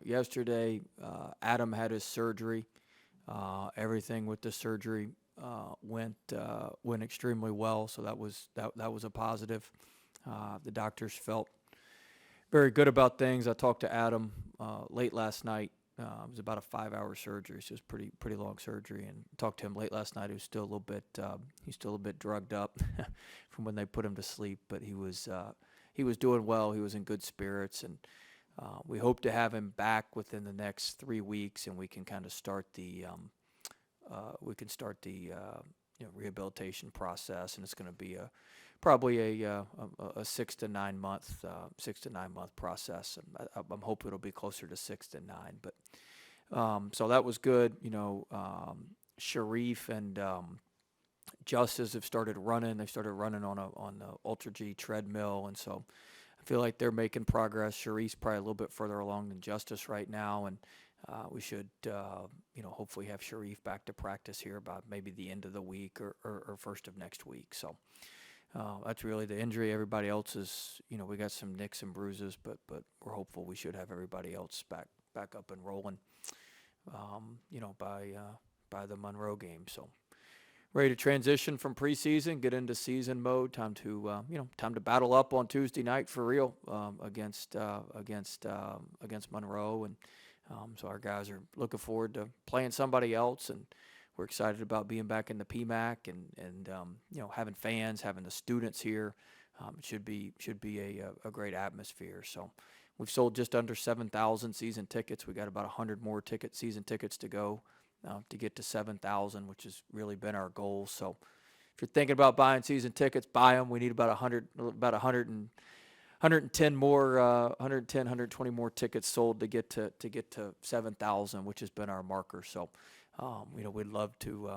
yesterday. Adam had his surgery. Everything with the surgery went extremely well, so that was a positive. The doctors felt very good about things. I talked to Adam late last night. It was about a 5-hour surgery, so it was pretty long surgery. And talked to him late last night. He was still a little bit drugged up from when they put him to sleep, but he was doing well. He was in good spirits, and we hope to have him back within the next 3 weeks, and we can kind of start the rehabilitation process. And it's going to be probably a 6 to 9 month process. I'm hoping it'll be closer to 6 to 9. But so that was good. Sharif and Justice have started running. They started running on the Ultra G treadmill, and so I feel like they're making progress. Sharif's probably a little bit further along than Justice right now, and we should, hopefully have Sharif back to practice here about maybe the end of the week or first of next week. So that's really the injury. Everybody else is, we got some nicks and bruises, but we're hopeful we should have everybody else back up and rolling, by the Monroe game. So ready to transition from preseason, get into season mode. Time to battle up on Tuesday night for real against Monroe, and so our guys are looking forward to playing somebody else, and we're excited about being back in the PMAC and having fans, having the students here. It should be a great atmosphere. So we've sold just under 7,000 season tickets. We got about 100 more season tickets to go. To get to 7,000, which has really been our goal. So if you're thinking about buying season tickets, buy them. We need about 110 more, 120 more tickets sold to get to 7,000, which has been our marker. So, we'd love to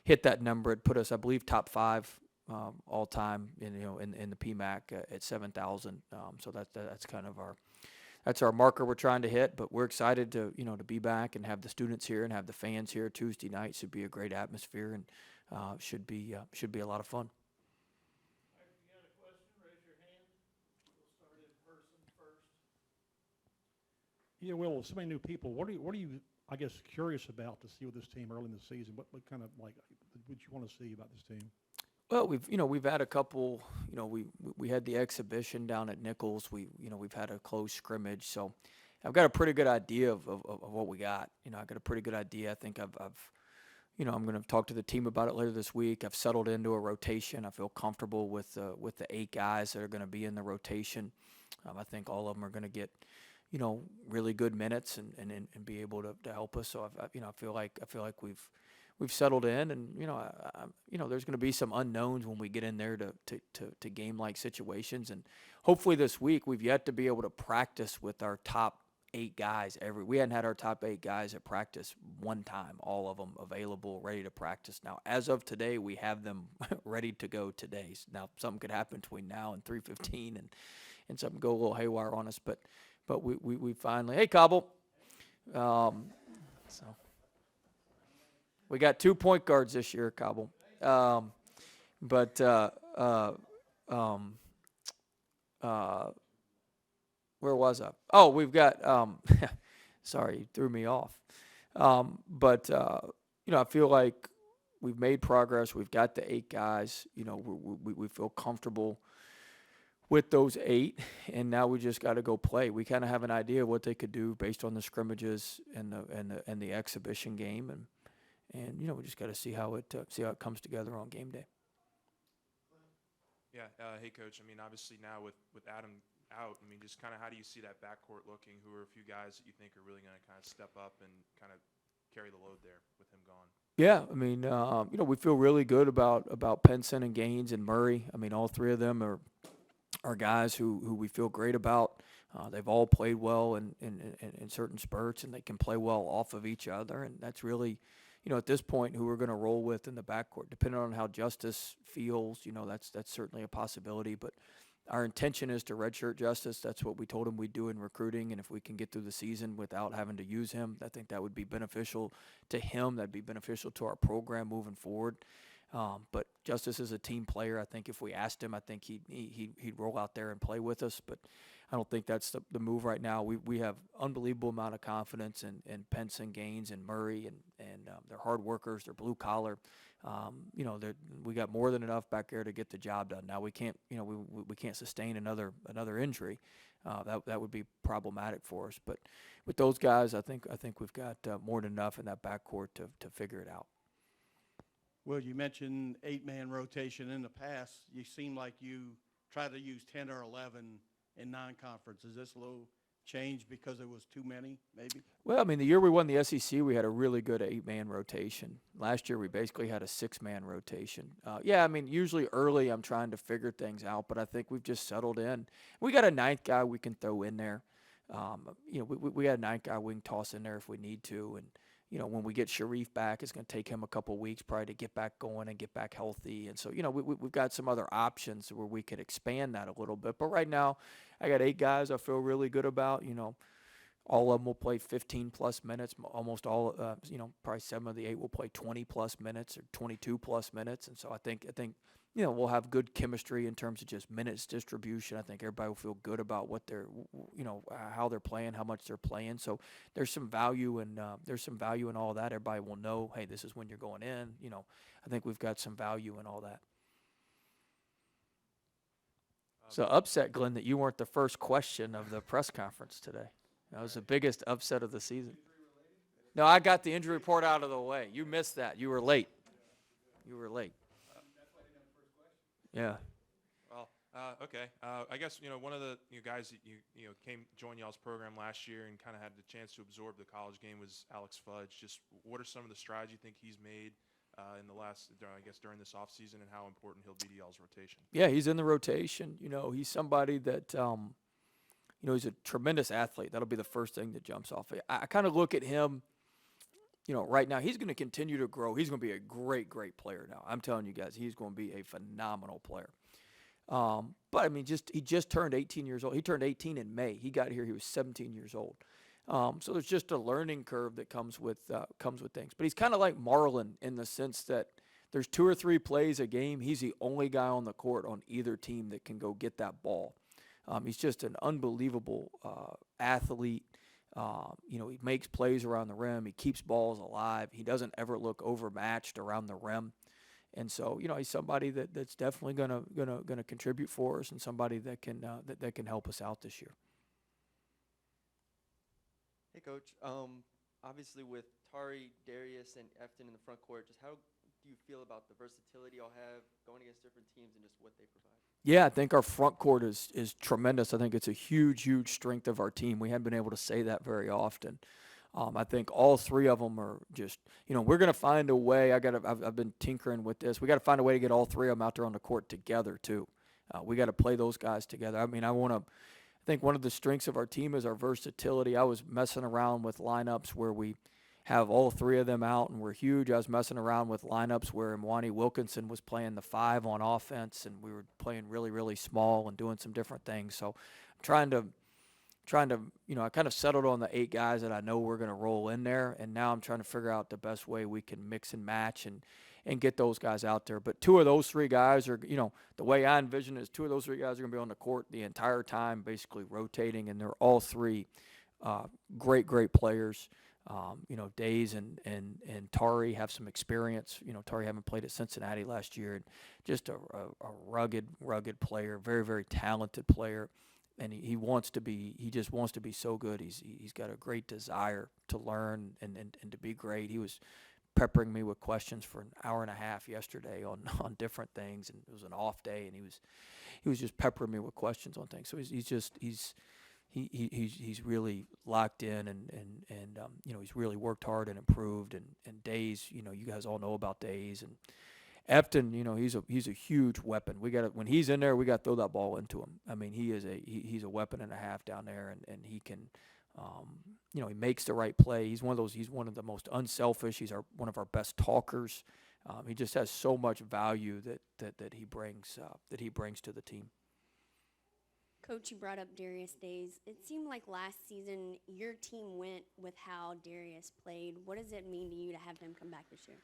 hit that number. It put us, I believe, top 5 all time in the PMAC at 7,000. So that's kind of that's our marker we're trying to hit, but we're excited to be back and have the students here and have the fans here. Tuesday night should be a great atmosphere, and should be a lot of fun. All right, if you got a question, raise your hand. We'll start in person first. Yeah, well, so many new people. What are you, I guess, curious about to see with this team early in the season? What kind of would you want to see about this team? Well, we've had a couple. We had the exhibition down at Nichols. We've had a close scrimmage, so I've got a pretty good idea of what we got. I got a pretty good idea. I think I'm going to talk to the team about it later this week. I've settled into a rotation. I feel comfortable with the 8 guys that are going to be in the rotation. I think all of them are going to get really good minutes and be able to help us. So I feel like we've settled in, and there's going to be some unknowns when we get in there to game like situations, and hopefully this week we've yet to be able to practice with our top 8 guys. We hadn't had our top 8 guys at practice one time, all of them available, ready to practice. Now, as of today, we have them ready to go today. Now, something could happen between now and 3:15, and something go a little haywire on us, but we finally, hey, Cobble. So we got 2 point guards this year, Cobble. But where was I? Oh, we've got. Sorry, you threw me off. But I feel like we've made progress. We've got the 8 guys. We feel comfortable with those 8, and now we just got to go play. We kind of have an idea of what they could do based on the scrimmages and the exhibition game, and we just got to see how it comes together on game day. Yeah, hey coach. I mean, obviously now with Adam out, I mean, just kind of how do you see that backcourt looking? Who are a few guys that you think are really going to kind of step up and kind of carry the load there with him gone? Yeah, I mean, we feel really good about Penson and Gaines and Murray. I mean, all 3 of them are guys who we feel great about. They've all played well in certain spurts, and they can play well off of each other, and that's really, at this point, who we're going to roll with in the backcourt. Depending on how Justice feels, that's certainly a possibility, but our intention is to redshirt Justice. That's what we told him we'd do in recruiting, and if we can get through the season without having to use him, I think that would be beneficial to him. That'd be beneficial to our program moving forward. But Justice is a team player. I think if we asked him, I think he'd roll out there and play with us. But I don't think that's the move right now. We have unbelievable amount of confidence in Penson, Gaines, and Murray, and they're hard workers. They're blue collar. We got more than enough back there to get the job done. Now we can't we can't sustain another injury. That would be problematic for us. But with those guys, I think we've got more than enough in that backcourt to figure it out. Well, you mentioned 8-man rotation in the past. You seem like you try to use 10 or 11 in non-conference. Is this a little change because it was too many, maybe? Well, I mean, the year we won the SEC, we had a really good 8-man rotation. Last year, we basically had a 6-man rotation. Yeah, I mean, usually early I'm trying to figure things out, but I think we've just settled in. We got a 9th guy we can throw in there. We got a 9th guy we can toss in there if we need to. And, when we get Sharif back, it's going to take him a couple weeks probably to get back going and get back healthy. And so, we've got some other options where we could expand that a little bit. But right now, I got 8 guys I feel really good about. All of them will play 15-plus minutes. Almost all, probably 7 of the 8 will play 20-plus minutes or 22-plus minutes. And so I think we'll have good chemistry in terms of just minutes distribution. I think everybody will feel good about what they're, how they're playing, how much they're playing. So there's some value in all that. Everybody will know, hey, this is when you're going in. I think we've got some value in all that. So upset, Glenn, that you weren't the first question of the press conference today. That was the biggest upset of the season. No, I got the injury report out of the way. You missed that. You were late. Yeah. Well, okay. I guess one of the guys that joined y'all's program last year and kind of had the chance to absorb the college game was Alex Fudge. Just what are some of the strides you think he's made in the last, during this offseason, and how important he'll be to y'all's rotation? Yeah, he's in the rotation. He's somebody that he's a tremendous athlete. That'll be the first thing that jumps off. I kind of look at him. Right now he's going to continue to grow. He's going to be a great, great player now. I'm telling you guys, he's going to be a phenomenal player. But I mean, he just turned 18 years old. He turned 18 in May. He got here, he was 17 years old. So there's just a learning curve that comes with things. But he's kind of like Marlon in the sense that there's 2 or 3 plays a game. He's the only guy on the court on either team that can go get that ball. He's just an unbelievable athlete. He makes plays around the rim. He keeps balls alive. He doesn't ever look overmatched around the rim. And so, he's somebody that's definitely gonna contribute for us, and somebody that can help us out this year. Hey, Coach. Obviously, with Tari, Darius, and Efton in the front court, just how do you feel about the versatility y'all have going against different teams and just what they provide? Yeah, I think our front court is tremendous. I think it's a huge, huge strength of our team. We haven't been able to say that very often. I think all 3 of them are just, we're going to find a way. I've been tinkering with this. We got to find a way to get all 3 of them out there on the court together too. We got to play those guys together. I mean, I think one of the strengths of our team is our versatility. I was messing around with lineups where we have all 3 of them out, and we're huge. I was messing around with lineups where Mwani Wilkinson was playing the 5 on offense, and we were playing really, really small and doing some different things. So I'm trying to, I kind of settled on the 8 guys that I know we're going to roll in there, and now I'm trying to figure out the best way we can mix and match and get those guys out there. But 2 of those 3 guys are, the way I envision it is 2 of those 3 guys are going to be on the court the entire time, basically rotating, and they're all 3 great, great players. Days and Tari have some experience. Tari haven't played at Cincinnati last year, and just a rugged player, very, very talented player. And he just wants to be so good. He's got a great desire to learn and to be great. He was peppering me with questions for an hour and a half yesterday on different things, and it was an off day, and he was just peppering me with questions on things. So he's really locked in, and he's really worked hard and improved. And Days, you guys all know about Days, and Efton, he's a huge weapon. When he's in there, we got to throw that ball into him. I mean, he's a weapon and a half down there, and he can, he makes the right play. He's one of the most unselfish. He's one of our best talkers. He just has so much value that he brings to the team. Coach, you brought up Darius Days. It seemed like last season your team went with how Darius played. What does it mean to you to have him come back this year?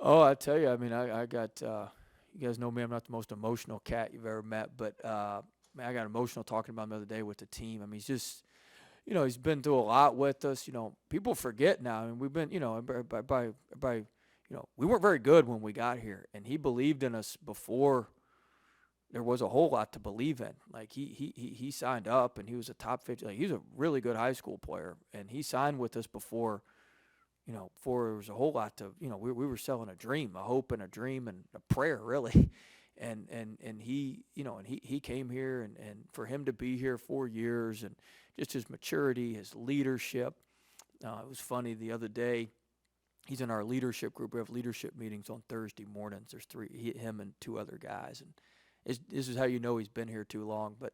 Oh, I tell you, I mean, I got, you guys know me, I'm not the most emotional cat you've ever met, but, man, I got emotional talking about him the other day with the team. I mean, he's just, he's been through a lot with us. People forget now. I mean, we've been, we weren't very good when we got here, and he believed in us before there was a whole lot to believe in. Like he signed up, and he was a top 50. Like, he was a really good high school player, and he signed with us before before there was a whole lot to, we were selling a dream, a hope and a dream and a prayer, really. And he, and he came here, and for him to be here 4 years, and just his maturity, his leadership. It was funny the other day. He's in our leadership group. We have leadership meetings on Thursday mornings. There's him and two other guys. And this is how you know he's been here too long. But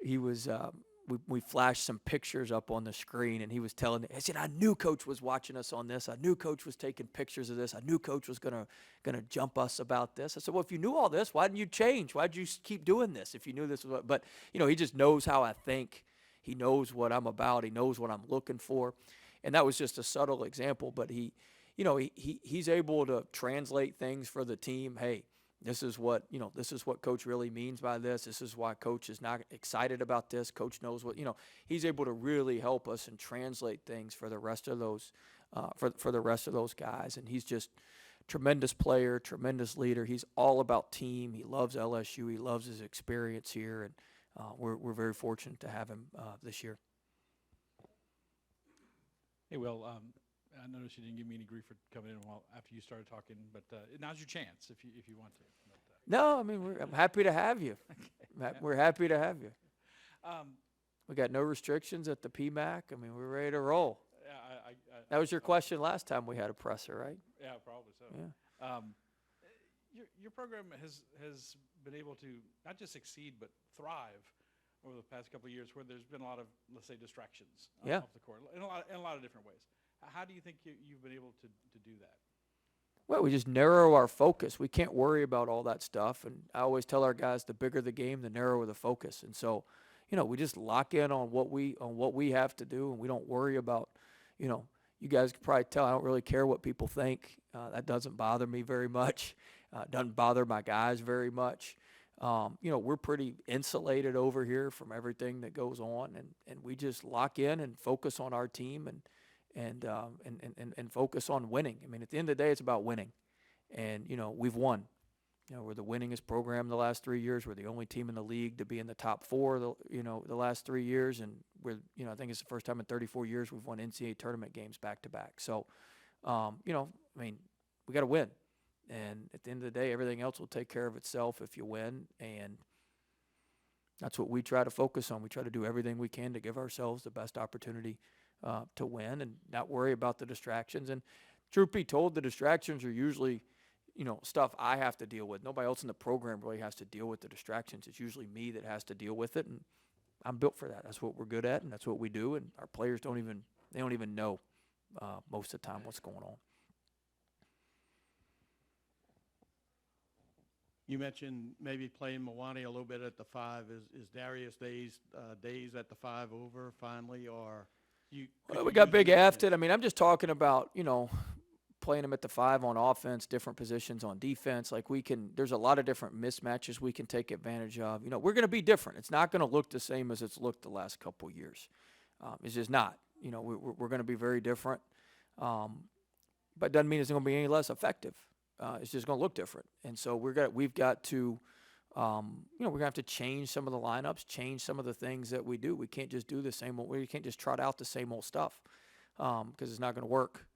he was, we flashed some pictures up on the screen, and he was telling me, I said, I knew Coach was watching us on this. I knew Coach was taking pictures of this. I knew Coach was gonna jump us about this. I said, well, if you knew all this, why didn't you change? Why did you keep doing this if you knew this was what? But, he just knows how I think. He knows what I'm about. He knows what I'm looking for. And that was just a subtle example, but he's able to translate things for the team. Hey, this is what Coach really means by this. This is why Coach is not excited about this. Coach knows what, he's able to really help us and translate things for the rest of those, for the rest of those guys. And he's just tremendous player, tremendous leader. He's all about team. He loves LSU. He loves his experience here. And we're very fortunate to have him this year. Hey, Will, I noticed you didn't give me any grief for coming in after you started talking, but now's your chance if you want to. But, No, I mean, I'm happy to have you. We're happy to have you. We got no restrictions at the PMAC. I mean, we're ready to roll. Yeah, That was your question last time we had a presser, right? Yeah, probably so. Yeah. Your program has been able to not just succeed but thrive over the past couple of years, where there's been a lot of, let's say, distractions off the court in a lot of different ways. How do you think you've been able to do that? Well, we just narrow our focus. We can't worry about all that stuff. And I always tell our guys, the bigger the game, the narrower the focus. And so, we just lock in on what we have to do, and we don't worry about, you guys can probably tell I don't really care what people think. That doesn't bother me very much. Doesn't bother my guys very much. We're pretty insulated over here from everything that goes on, and we just lock in and focus on our team and focus on winning. I mean, at the end of the day, it's about winning, and we've won. We're the winningest program the last 3 years. We're the only team in the league to be in the top four the last 3 years, and we're I think it's the first time in 34 years we've won NCAA tournament games back to back. So, I mean, we got to win. And at the end of the day, everything else will take care of itself if you win. And that's what we try to focus on. We try to do everything we can to give ourselves the best opportunity to win and not worry about the distractions. And truth be told, the distractions are usually, stuff I have to deal with. Nobody else in the program really has to deal with the distractions. It's usually me that has to deal with it. And I'm built for that. That's what we're good at, and that's what we do. And our players don't even know most of the time what's going on. You mentioned maybe playing Milwaukee a little bit at the 5. Is Darius days at the 5 over finally, or you? Well, we got big afted. I mean, I'm just talking about playing them at the 5 on offense, different positions on defense. Like there's a lot of different mismatches we can take advantage of. We're going to be different. It's not going to look the same as it's looked the last couple of years. It's just not. We're going to be very different. But it doesn't mean it's going to be any less effective. It's just going to look different, and so we've got to, we're going to have to change some of the lineups, change some of the things that we do. We can't just do the same old. We can't just trot out the same old stuff because it's not going to work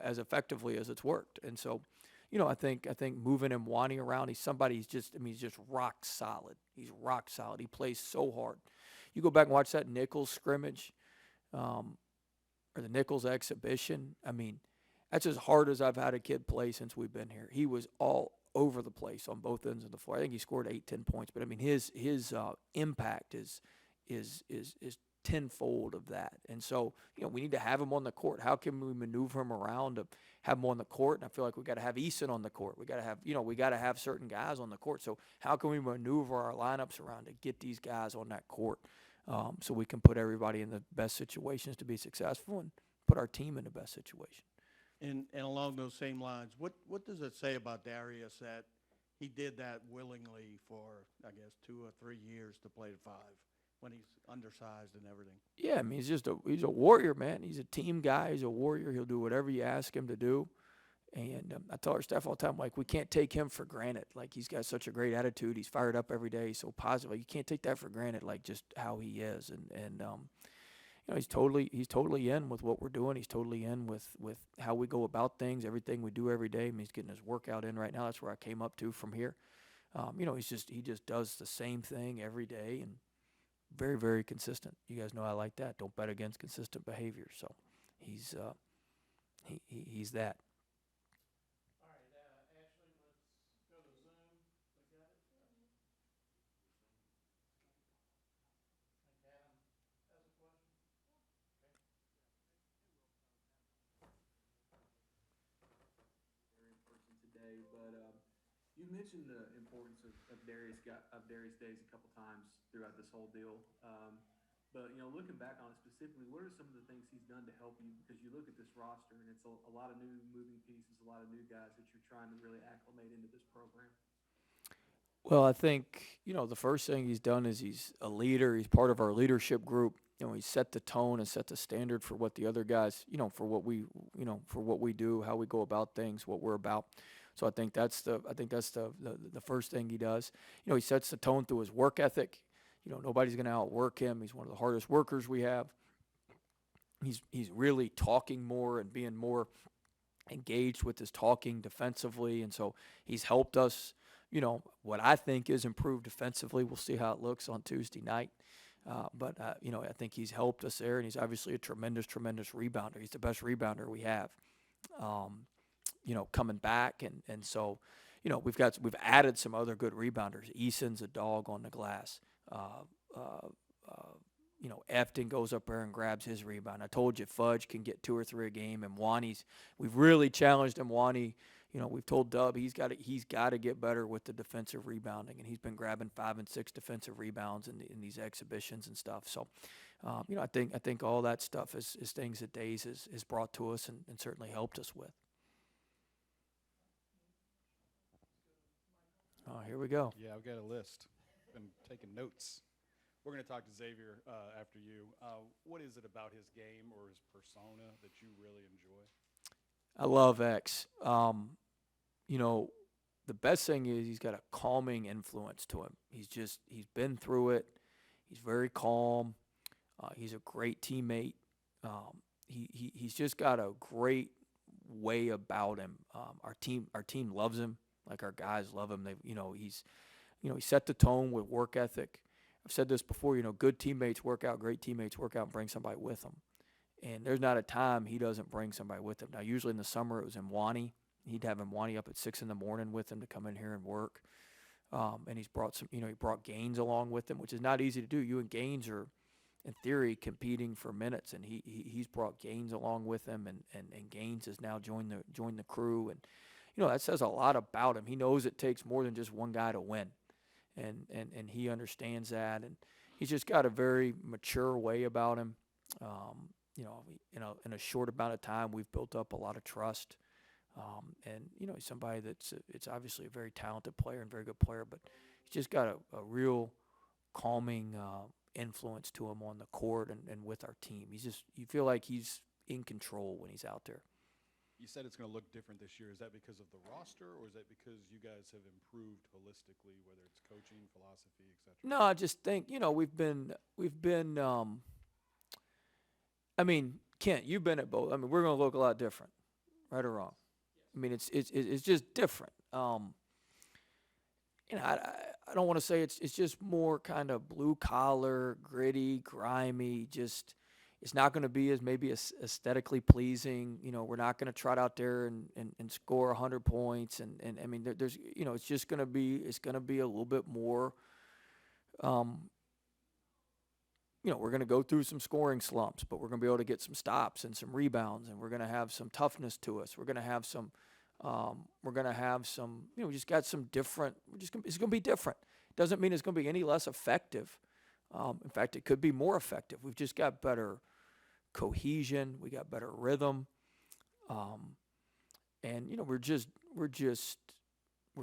as effectively as it's worked. And so, I think moving Mwani around, he's just rock solid. He's rock solid. He plays so hard. You go back and watch that Nichols scrimmage, or the Nichols exhibition. I mean, that's as hard as I've had a kid play since we've been here. He was all over the place on both ends of the floor. I think he scored 8-10 points, but I mean his impact is tenfold of that. And so we need to have him on the court. How can we maneuver him around to have him on the court? And I feel like we got to have Eason on the court. We got to have certain guys on the court. So how can we maneuver our lineups around to get these guys on that court so we can put everybody in the best situations to be successful and put our team in the best situation? And along those same lines, what does it say about Darius that he did that willingly for, I guess, 2 or 3 years to play the 5 when he's undersized and everything? Yeah, I mean, he's a warrior, man. He's a team guy. He's a warrior. He'll do whatever you ask him to do. And I tell our staff all the time, like, we can't take him for granted. Like, he's got such a great attitude. He's fired up every day. He's so positive. Like, you can't take that for granted, like, just how he is. And you know, he's totally in with what we're doing. He's totally in with how we go about things, everything we do every day. I mean, he's getting his workout in right now. That's where I came up to from here. You know, he just does the same thing every day and very, very consistent. You guys know I like that. Don't bet against consistent behavior. So he's that. All right, Ashley, let's go to Zoom. We got it? And Adam has a question? There in person today, but you mentioned the importance of Darius Days a couple times throughout this whole deal. But you know, looking back on it specifically, what are some of the things he's done to help you? Because you look at this roster and it's a lot of new moving pieces, a lot of new guys that you're trying to really acclimate into this program. Well, I think, you know, the first thing he's done is he's a leader. He's part of our leadership group. You know, he set the tone and set the standard for what the other guys, you know, for what we do, how we go about things, what we're about. So I think that's the first thing he does. You know, he sets the tone through his work ethic. You know, nobody's going to outwork him. He's one of the hardest workers we have. He's really talking more and being more engaged with his talking defensively, and so he's helped us. You know, what I think is improved defensively. We'll see how it looks on Tuesday night. But you know, I think he's helped us there, and he's obviously a tremendous rebounder. He's the best rebounder we have. You know, coming back, and so, you know, we've added some other good rebounders. Eason's a dog on the glass. You know, Efton goes up there and grabs his rebound. I told you Fudge can get 2 or 3 a game, and we've really challenged him. You know, we've told Dub he's got to get better with the defensive rebounding, and he's been grabbing 5 and 6 defensive rebounds in these exhibitions and stuff. So, you know, I think all that stuff is things that Days has brought to us and certainly helped us with. Oh, here we go. Yeah, I've got a list. Been taking notes. We're going to talk to Xavier after you. What is it about his game or his persona that you really enjoy? I love X. You know, the best thing is he's got a calming influence to him. He's been through it. He's very calm. He's a great teammate. He's just got a great way about him. Our team loves him. Like, our guys love him. He set the tone with work ethic. I've said this before, you know, good teammates work out, great teammates work out and bring somebody with them. And there's not a time he doesn't bring somebody with him. Now, usually in the summer it was Imwani. He'd have Imwani up at 6 in the morning with him to come in here and work. And he's brought he brought Gaines along with him, which is not easy to do. You and Gaines are, in theory, competing for minutes, and he's brought Gaines along with him, and Gaines has now joined the crew. And, you know, that says a lot about him. He knows it takes more than just one guy to win, and he understands that. And he's just got a very mature way about him. You know, in a short amount of time, we've built up a lot of trust. And, you know, he's somebody it's obviously a very talented player and very good player, but he's just got a real calming influence to him on the court and with our team. You feel like he's in control when he's out there. You said it's going to look different this year. Is that because of the roster, or is that because you guys have improved holistically, whether it's coaching, philosophy, et cetera? No, I just think, you know, we've been I mean, Kent, you've been at both. I mean, we're going to look a lot different, right or wrong. I mean, it's just different. You know, I don't want to say it's just more kind of blue collar, gritty, grimy. Just, it's not going to be as maybe as aesthetically pleasing. You know, we're not going to trot out there and score 100 points. And I mean, there's, you know, it's going to be a little bit more. You know, we're going to go through some scoring slumps, but we're going to be able to get some stops and some rebounds, and we're going to have some toughness to us. We're going to have some, you know, we just got some different, it's going to be different. Doesn't mean it's going to be any less effective. In fact, it could be more effective. We've just got better cohesion. We got better rhythm. and we're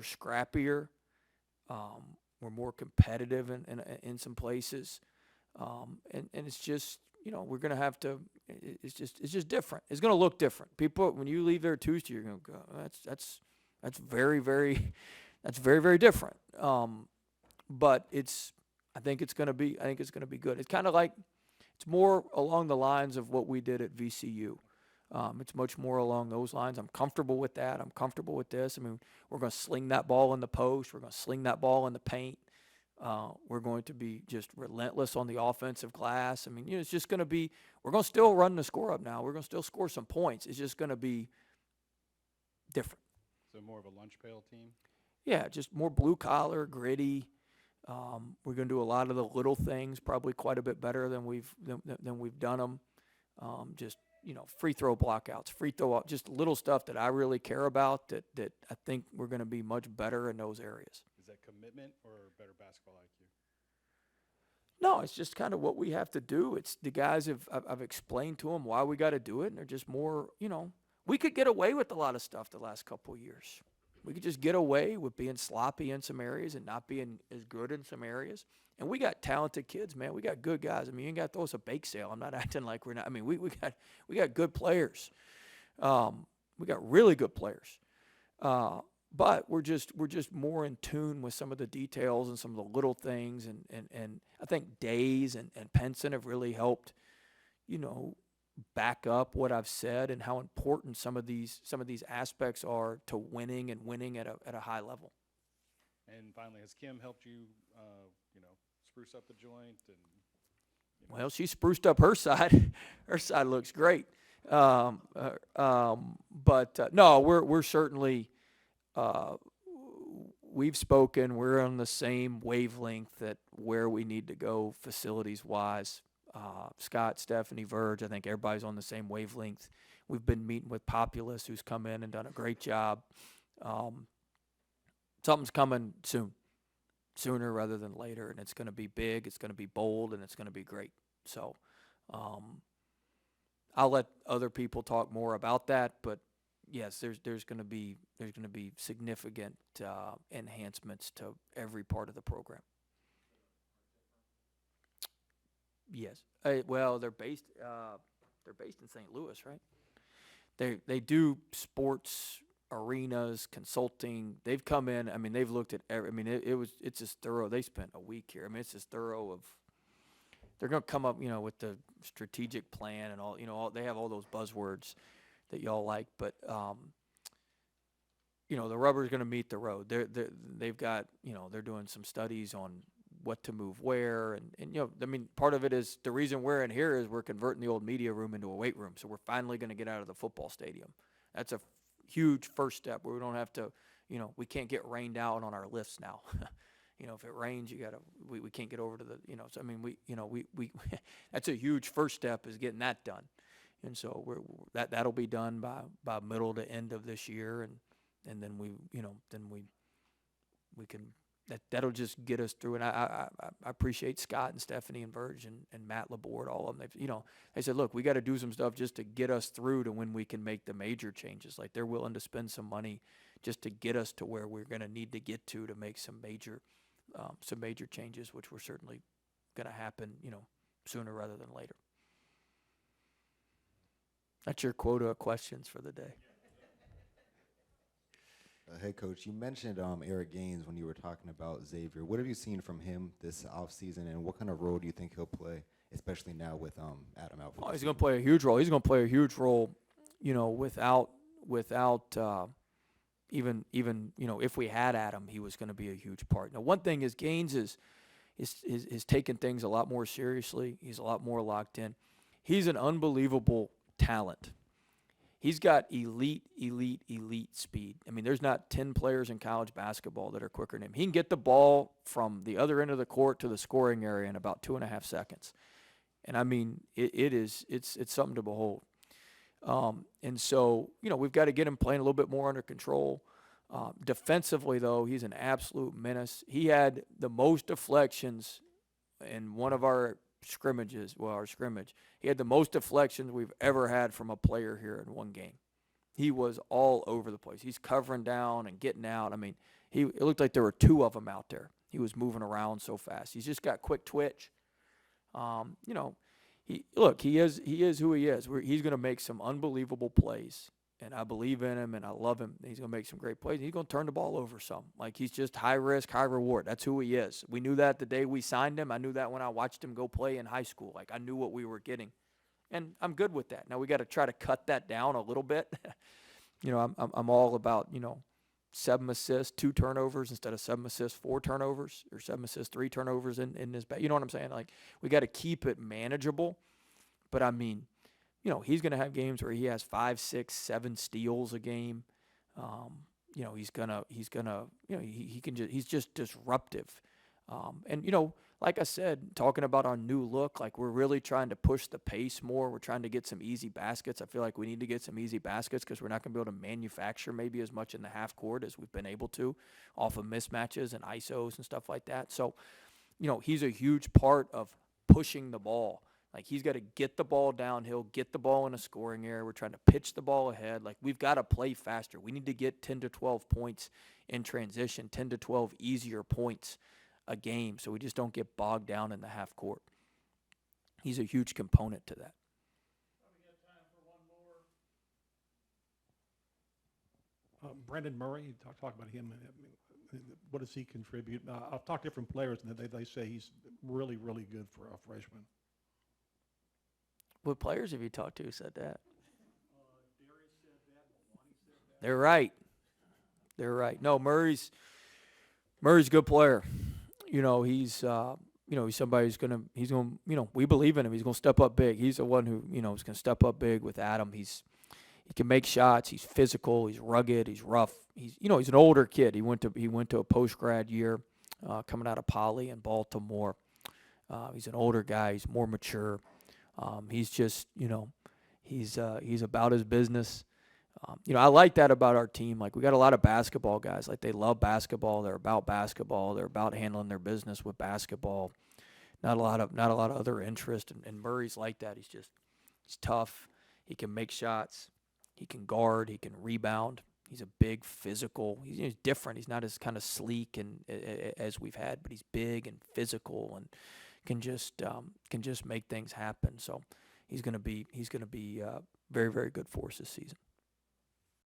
scrappier. We're more competitive in some places, and it's just we're gonna have to. It's just different. It's gonna look different. People, when you leave there Tuesday, you're gonna go, that's very very that's very very different. But I think it's gonna be good. It's kind of like it's more along the lines of what we did at VCU. It's much more along those lines. I'm comfortable with that. I'm comfortable with this. I mean, we're going to sling that ball in the post. We're going to sling that ball in the paint. We're going to be just relentless on the offensive glass. I mean, it's just going to be – we're going to still run the score up now. We're going to still score some points. It's just going to be different. So more of a lunch pail team? Yeah, just more blue-collar, gritty. We're going to do a lot of the little things probably quite a bit better than we've done them. Just – free throw blockouts, free throw, just little stuff that I really care about that I think we're going to be much better in those areas. Is that commitment or better basketball IQ? No, it's just kind of what we have to do. It's the guys I've explained to them why we got to do it, and they're just more, we could get away with a lot of stuff the last couple of years. We could just get away with being sloppy in some areas and not being as good in some areas. And we got talented kids, man. We got good guys. I mean, you ain't got to throw us a bake sale. I'm not acting like we're not. I mean, we got good players. We got really good players. But we're just more in tune with some of the details and some of the little things. And I think Days and Penson have really helped, back up what I've said and how important some of these aspects are to winning at a high level. And finally, has Kim helped you, spruce up the joint? And well, she spruced up her side. Her side looks great. But no, we're certainly we've spoken. We're on the same wavelength that where we need to go facilities wise. Scott, Stephanie, Fudge, I think everybody's on the same wavelength. We've been meeting with Populous, who's come in and done a great job. Something's coming sooner rather than later, and it's going to be big, it's going to be bold, and it's going to be great. So I'll let other people talk more about that, but yes, there's going to be significant enhancements to every part of the program. Yes. Well, they're based in St. Louis, right? They do sports arenas, consulting. They've come in. I mean, they've looked at every. I mean, it's just thorough. They spent a week here. I mean, it's just thorough. They're going to come up, with the strategic plan and all. They have all those buzzwords that y'all like, but the rubber's going to meet the road. They've got, they're doing some studies on what to move where, and I mean, part of it is the reason we're in here is we're converting the old media room into a weight room, so we're finally going to get out of the football stadium. That's a huge first step where we don't have to, we can't get rained out on our lifts now. If it rains, we can't get over to the, so I mean, we that's a huge first step is getting that done. And so that'll be done by middle to end of this year. And then we can, that'll just get us through. And I appreciate Scott and Stephanie and Fudge and Matt Laborde, all of them. They said, look, we got to do some stuff just to get us through to when we can make the major changes. Like they're willing to spend some money just to get us to where we're going to need to get to make some major changes, which were certainly going to happen, sooner rather than later. That's your quota of questions for the day. Hey, Coach, you mentioned Eric Gaines when you were talking about Xavier. What have you seen from him this offseason, and what kind of role do you think he'll play, especially now with Adam out? Oh, he's going to play a huge role. He's going to play a huge role, without even if we had Adam, he was going to be a huge part. Now, one thing is Gaines is taking things a lot more seriously. He's a lot more locked in. He's an unbelievable talent. He's got elite speed. I mean, there's not 10 players in college basketball that are quicker than him. He can get the ball from the other end of the court to the scoring area in about 2.5 seconds. And I mean, it's something to behold. And so, we've got to get him playing a little bit more under control. Defensively, though, he's an absolute menace. He had the most deflections in one of our scrimmages. Well, our scrimmage. He had the most deflections we've ever had from a player here in one game. He was all over the place. He's covering down and getting out. I mean, it looked like there were two of them out there. He was moving around so fast. He's just got quick twitch. You know, he is who he is. He's going to make some unbelievable plays, and I believe in him, and I love him. He's going to make some great plays. He's going to turn the ball over some. Like, he's just high risk, high reward. That's who he is. We knew that the day we signed him. I knew that when I watched him go play in high school. Like, I knew what we were getting. And I'm good with that. Now we got to try to cut that down a little bit. I'm all about, 7 assists, 2 turnovers instead of 7 assists, 4 turnovers, or 7 assists, 3 turnovers in this. You know what I'm saying? Like, we got to keep it manageable. But I mean, he's going to have games where he has 5, 6, 7 steals a game. He's just disruptive. Like I said, talking about our new look, like, we're really trying to push the pace more. We're trying to get some easy baskets. I feel like we need to get some easy baskets because we're not going to be able to manufacture maybe as much in the half court as we've been able to off of mismatches and ISOs and stuff like that. So, he's a huge part of pushing the ball. Like, he's got to get the ball downhill, get the ball in a scoring area. We're trying to pitch the ball ahead. Like, we've got to play faster. We need to get 10 to 12 points in transition, 10 to 12 easier points a game, so we just don't get bogged down in the half court. He's a huge component to that. We got time for one more. Brandon Murray, you talk about him. What does he contribute? I've talked to different players, and they say he's really, really good for a freshman. What players have you talked to who said that? Darius said that. Lonnie said that. They're right. No, Murray's a good player. He's somebody who's he's going to, we believe in him. He's going to step up big. He's the one who, is going to step up big with Adam. He can make shots. He's physical. He's rugged. He's rough. He's an older kid. He went to a post-grad year coming out of Poly in Baltimore. He's an older guy. He's more mature. He's just, he's about his business. I like that about our team. Like, we got a lot of basketball guys. Like, they love basketball. They're about basketball. They're about handling their business with basketball. Not a lot of other interest. And Murray's like that. He's tough. He can make shots. He can guard. He can rebound. He's a big physical. He's different. He's not as kind of sleek and as we've had, but he's big and physical and can just make things happen. So he's gonna be very, very good for us this season.